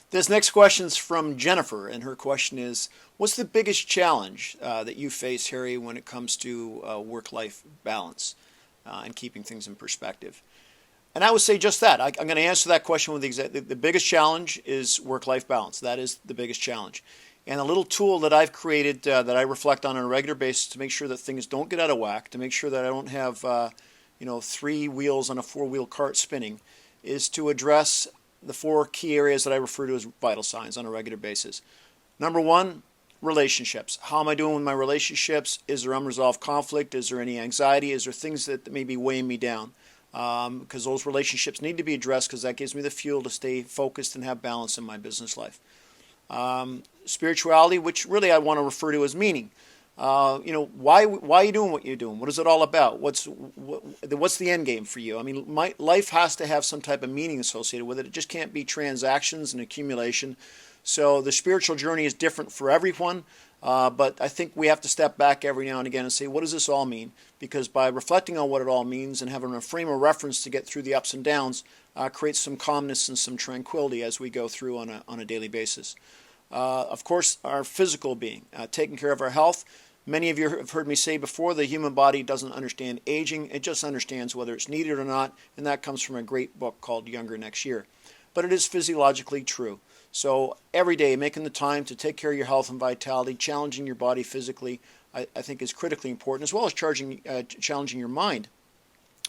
This next question is from Jennifer, and her question is, what's the biggest challenge that you face, Harry, when it comes to work-life balance and keeping things in perspective? And I would say just that. I'm going to answer that question with the biggest challenge is work-life balance. That is the biggest challenge. And a little tool that I've created that I reflect on a regular basis to make sure that things don't get out of whack, to make sure that I don't have three wheels on a four-wheel cart spinning, is to address the four key areas that I refer to as vital signs on a regular basis. Number one, relationships. How am I doing with my relationships? Is there unresolved conflict? Is there any anxiety? Is there things that may be weighing me down? Because those relationships need to be addressed, because that gives me the fuel to stay focused and have balance in my business life. Spirituality, which really I want to refer to as meaning. Why are you doing what you're doing? What is it all about? What's the end game for you? I mean, life has to have some type of meaning associated with it. It just can't be transactions and accumulation. So the spiritual journey is different for everyone, but I think we have to step back every now and again and say, what does this all mean? Because by reflecting on what it all means and having a frame of reference to get through the ups and downs, creates some calmness and some tranquility as we go through on a daily basis. Of course, our physical being, taking care of our health. Many of you have heard me say before, the human body doesn't understand aging. It just understands whether it's needed or not, and that comes from a great book called Younger Next Year. But it is physiologically true. So every day, making the time to take care of your health and vitality, challenging your body physically, I think is critically important, as well as challenging your mind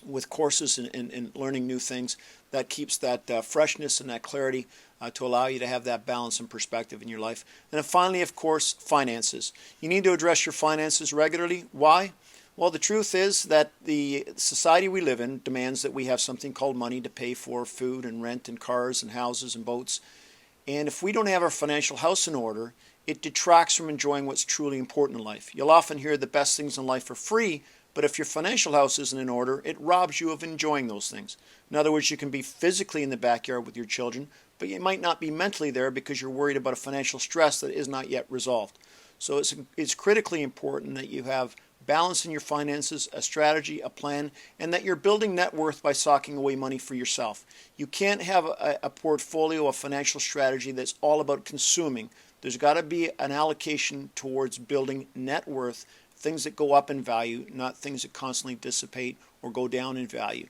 with courses and learning new things. That keeps that freshness and that clarity to allow you to have that balance and perspective in your life. And then finally, of course, finances. You need to address your finances regularly. Why? Well, the truth is that the society we live in demands that we have something called money to pay for food and rent and cars and houses and boats. And if we don't have our financial house in order, it detracts from enjoying what's truly important in life. You'll often hear the best things in life are free, but if your financial house isn't in order, it robs you of enjoying those things. In other words, you can be physically in the backyard with your children, but you might not be mentally there because you're worried about a financial stress that is not yet resolved. So it's critically important that you have balance in your finances, a strategy, a plan, and that you're building net worth by socking away money for yourself. You can't have a portfolio, a financial strategy that's all about consuming. There's got to be an allocation towards building net worth, things that go up in value, not things that constantly dissipate or go down in value.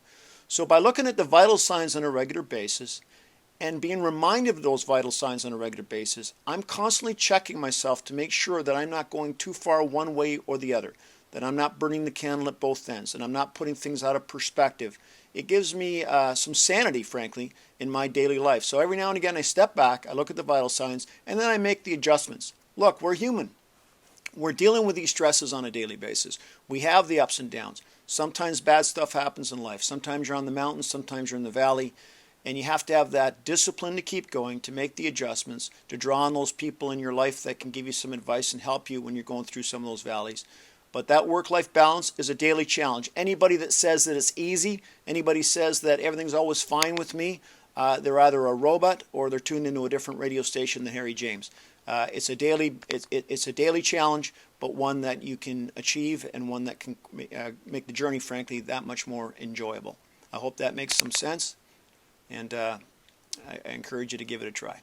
So by looking at the vital signs on a regular basis and being reminded of those vital signs on a regular basis, I'm constantly checking myself to make sure that I'm not going too far one way or the other, that I'm not burning the candle at both ends, and I'm not putting things out of perspective. It gives me some sanity, frankly, in my daily life. So every now and again I step back, I look at the vital signs, and then I make the adjustments. Look, we're human. We're dealing with these stresses on a daily basis. We have the ups and downs. Sometimes bad stuff happens in life. Sometimes you're on the mountain, sometimes you're in the valley. And you have to have that discipline to keep going, to make the adjustments, to draw on those people in your life that can give you some advice and help you when you're going through some of those valleys. But that work-life balance is a daily challenge. Anybody that says that it's easy, anybody says that everything's always fine with me, they're either a robot or they're tuned into a different radio station than Harry James. It's a daily challenge, but one that you can achieve and one that can make the journey, frankly, that much more enjoyable. I hope that makes some sense, and I encourage you to give it a try.